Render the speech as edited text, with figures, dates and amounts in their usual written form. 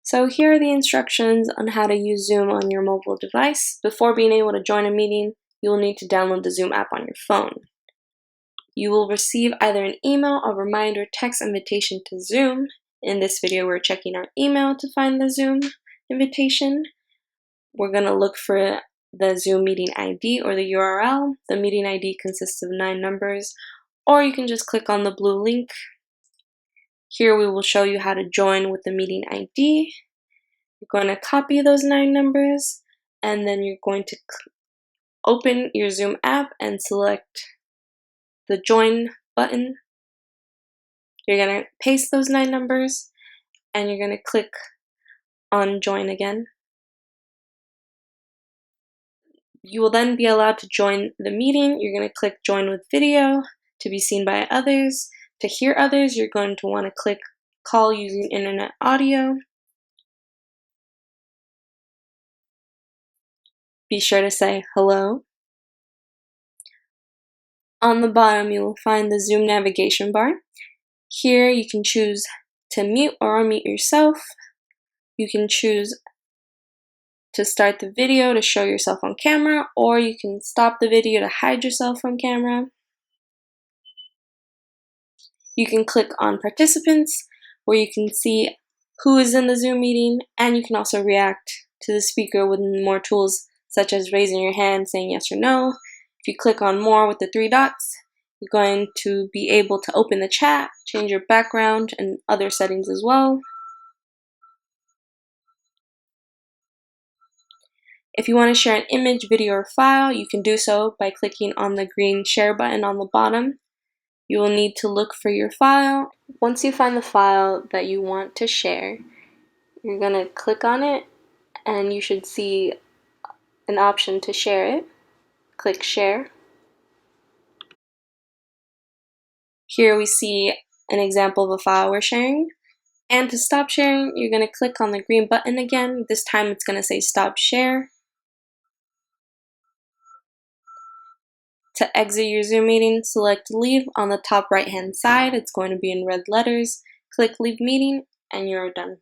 So here are the instructions on how to use Zoom on your mobile device. Before being able to join a meeting, you will need to download the Zoom app on your phone. You will receive either an email, a reminder, text invitation to Zoom. In this video, we're checking our email to find the Zoom invitation. We're going to look for the Zoom meeting ID or the URL. The meeting ID consists of 9 numbers, or you can just click on the blue link. Here we will show you how to join with the meeting ID. You're going to copy those 9 numbers, and then you're going to open your Zoom app and select the join button. You're going to paste those 9 numbers, and you're going to click on join again. You will then be allowed to join the meeting. You're going to click join with video to be seen by others. To hear others, you're going to want to click call using internet audio. Be sure to say hello. On the bottom, you will find the Zoom navigation bar. Here you can choose to mute or unmute yourself. You can choose to start the video to show yourself on camera, or you can stop the video to hide yourself from camera. You can click on participants, where you can see who is in the Zoom meeting, and you can also react to the speaker with more tools such as raising your hand, saying yes or no. If you click on more with the 3 dots, you're going to be able to open the chat, change your background, and other settings as well. If you want to share an image, video, or file, you can do so by clicking on the green share button on the bottom. You will need to look for your file. Once you find the file that you want to share, you're going to click on it, and you should see an option to share it. Click share. Here we see an example of a file we're sharing. And to stop sharing, you're going to click on the green button again. This time it's going to say stop share. To exit your Zoom meeting, select leave on the top right hand side. It's going to be in red letters. Click leave meeting, and you're done.